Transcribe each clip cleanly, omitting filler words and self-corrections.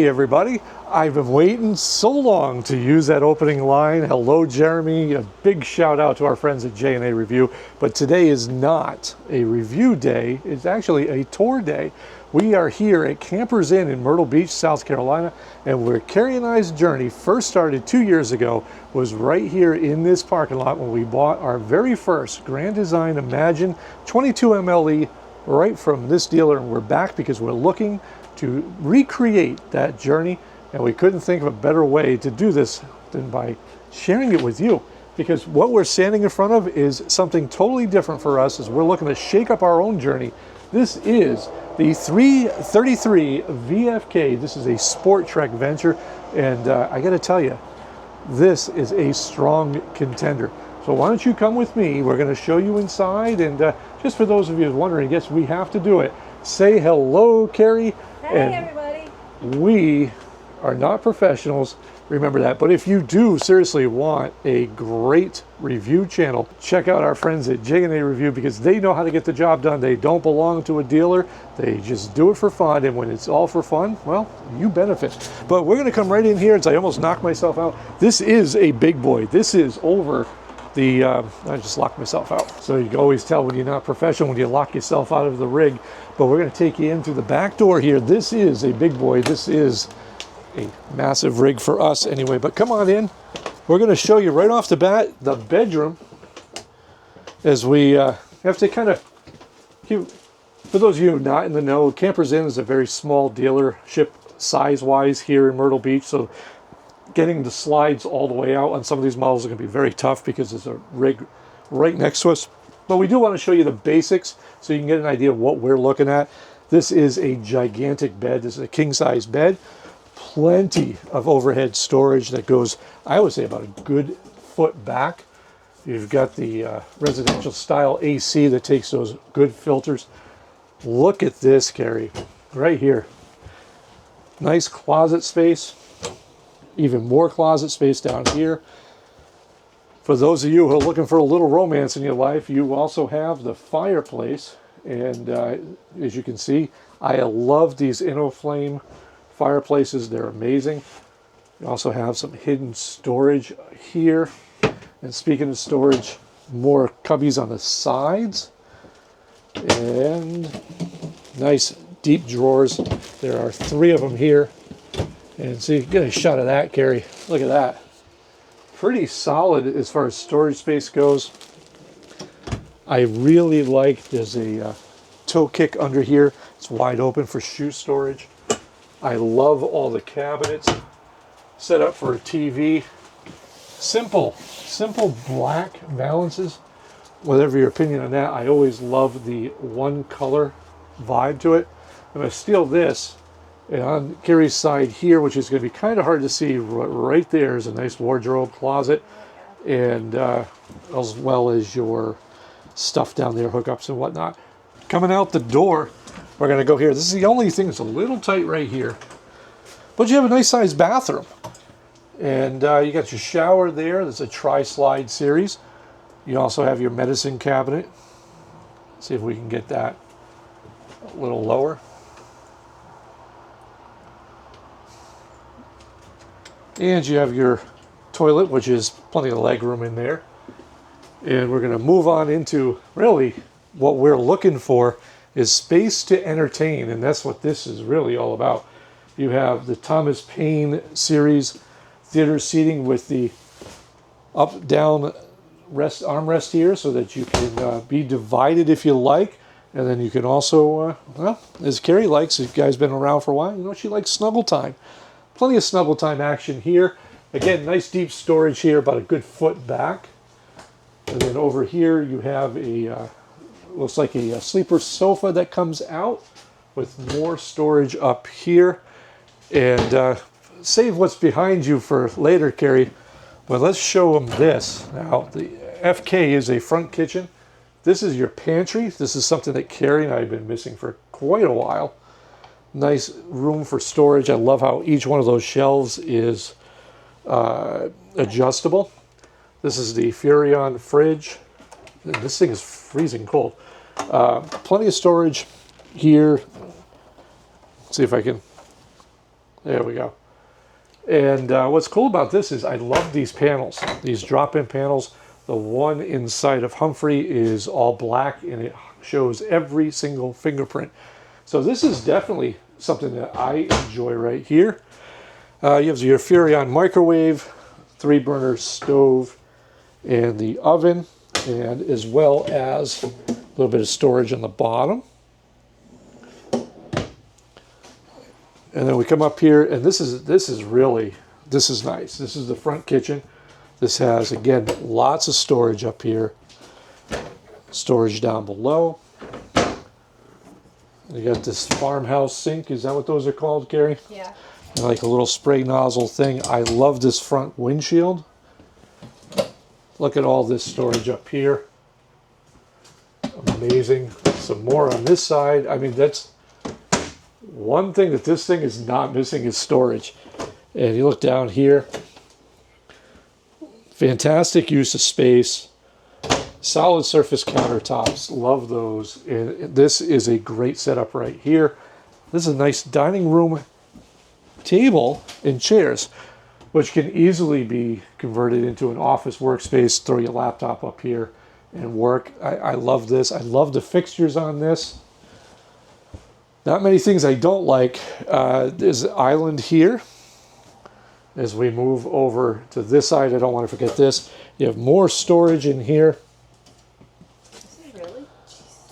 Hey everybody, I've been waiting so long to use that opening line. Hello Jeremy, a big shout out to our friends at J&A Review, but today is not a review day, it's actually a tour day. We are here at Campers Inn in Myrtle Beach, South Carolina, and where Karri and I's journey first started 2 years ago was right here in this parking lot when we bought our very first Grand Design Imagine 22 MLE right from this dealer, and we're back because we're looking to recreate that journey, and we couldn't think of a better way to do this than by sharing it with you, because what we're standing in front of is something totally different for us as we're looking to shake up our own journey. This is the 333 VFK. This is a Sporttrek Venture, and I gotta tell you, this is a strong contender. So why don't you come with me? We're going to show you inside, and just for those of you wondering, yes, we have to do it. Say hello, Karri. Hey, everybody. We are not professionals, remember that. But if you do seriously want a great review channel, check out our friends at J&A Review, because they know how to get the job done. They don't belong to a dealer. They just do it for fun. And when it's all for fun, well, you benefit. But we're going to come right in here. As I almost knocked myself out. This is a big boy. This is over the, I just locked myself out. So you can always tell when you're not professional, when you lock yourself out of the rig. But we're going to take you in through the back door here. This is a big boy. This is a massive rig for us anyway. But come on in. We're going to show you right off the bat the bedroom, as we have to kind of, for those of you not in the know, Campers Inn is a very small dealership size-wise here in Myrtle Beach. So getting the slides all the way out on some of these models is going to be very tough because there's a rig right next to us. But we do want to show you the basics so you can get an idea of what we're looking at. This is a gigantic bed. This is a king-size bed. Plenty of overhead storage that goes, I would say, about a good foot back. You've got the residential style AC that takes those good filters. Look at this, Karri, right here. Nice closet space. Even more closet space down here. For those of you who are looking for a little romance in your life, you also have the fireplace. And as you can see, I love these InnoFlame fireplaces. They're amazing. You also have some hidden storage here. And speaking of storage, more cubbies on the sides. And nice deep drawers. There are 3 of them here. And so you get a shot of that, Karri. Look at that. Pretty solid as far as storage space goes. I really like, there's a toe kick under here. It's wide open for shoe storage. I love all the cabinets set up for a TV. Simple black valances. Whatever your opinion on that, I always love the one color vibe to it. I'm going to steal this. And on Karri's side here, which is going to be kind of hard to see, right there is a nice wardrobe closet, and as well as your stuff down there, hookups and whatnot. Coming out the door, we're going to go here. This is the only thing that's a little tight right here, but you have a nice sized bathroom, and you got your shower there. There's a tri-slide series. You also have your medicine cabinet. Let's see if we can get that a little lower. And you have your toilet, which is plenty of leg room in there. And we're going to move on into really what we're looking for is space to entertain. And that's what this is really all about. You have the Thomas Paine series theater seating with the up-down armrest here so that you can be divided if you like. And then you can also, well, as Karri likes, if you guys been around for a while, you know she likes snuggle time. Plenty of snuggle time action here. Again, nice deep storage here, about a good foot back. And then over here you have a, looks like a sleeper sofa that comes out with more storage up here. And save what's behind you for later, Karri. But let's show them this. Now, the FK is a front kitchen. This is your pantry. This is something that Karri and I have been missing for quite a while. Nice room for storage. I love how each one of those shelves is adjustable. This is the Furrion fridge. This thing is freezing cold. Plenty of storage here. Let's see if I can There we go. And what's cool about this is I love these panels, these drop-in panels. The one inside of Humphrey is all black and it shows every single fingerprint. So this is definitely something that I enjoy right here. You have your Furrion microwave, 3-burner stove, and the oven, and as well as a little bit of storage on the bottom. And then we come up here, and this is nice. This is the front kitchen. This has, again, lots of storage up here. Storage down below. You got this farmhouse sink. Is that what those are called, Karri? Yeah. Like a little spray nozzle thing. I love this front windshield. Look at all this storage up here. Amazing. Some more on this side. I mean, that's one thing that this thing is not missing is storage. And you look down here. Fantastic use of space. Solid surface countertops. Love those. And this is a great setup right here. This is a nice dining room table and chairs, which can easily be converted into an office workspace. Throw your laptop up here and work. I love this. I love the fixtures on this. Not many things I don't like. There's an island here. As we move over to this side, I don't want to forget this. You have more storage in here. Really?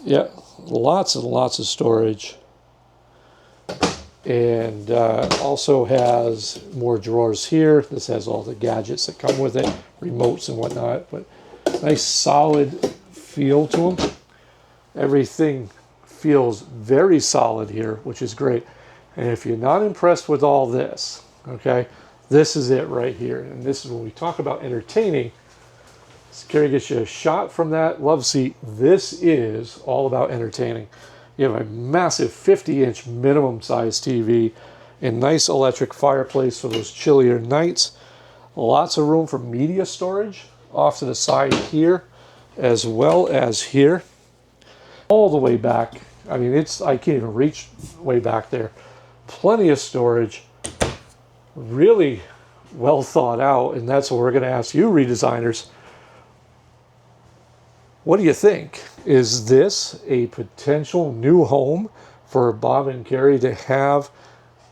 Yeah, lots and lots of storage. And also has more drawers here. This has all the gadgets that come with it, remotes and whatnot, but nice solid feel to them. Everything feels very solid here, which is great. And if you're not impressed with all this, okay, this is it right here. And this is when we talk about entertaining. Karri gets you a shot from that love seat. This is all about entertaining. You have a massive 50-inch minimum size TV, a nice electric fireplace for those chillier nights. Lots of room for media storage off to the side here, as well as here. All the way back. I mean, I can't even reach way back there. Plenty of storage. Really well thought out, and that's what we're going to ask you, redesigners. What do you think? Is this a potential new home for Bob and Karri to have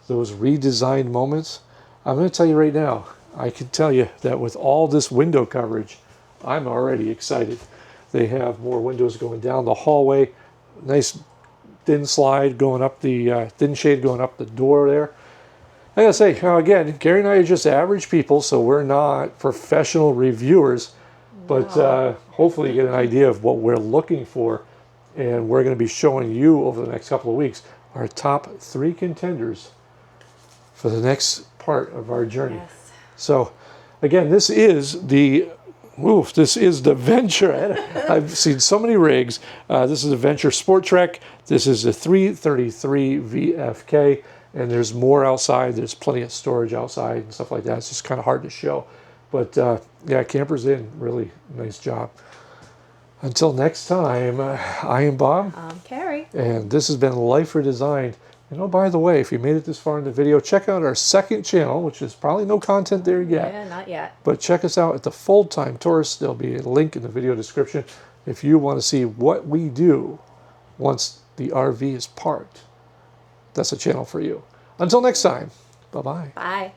those redesigned moments? I'm going to tell you right now, I can tell you that with all this window coverage, I'm already excited. They have more windows going down the hallway, nice thin slide going up the, thin shade going up the door there. I gotta say, again, Karri and I are just average people, so we're not professional reviewers. But hopefully you get an idea of what we're looking for. And we're going to be showing you over the next couple of weeks our top 3 contenders for the next part of our journey. Yes. So again, this is the Venture. I've seen so many rigs. This is a Venture Sporttrek. This is a 333 VFK. And there's more outside. There's plenty of storage outside and stuff like that. It's just kind of hard to show. But yeah, Campers Inn, really nice job. Until next time, I am Bob. I'm Karri. And this has been Life Redesigned. And oh, by the way, if you made it this far in the video, check out our second channel, which is probably no content there yet. Yeah, not yet. But check us out at the Full-Time Tourist. There'll be a link in the video description if you want to see what we do once the RV is parked. That's a channel for you. Until next time, bye-bye. Bye.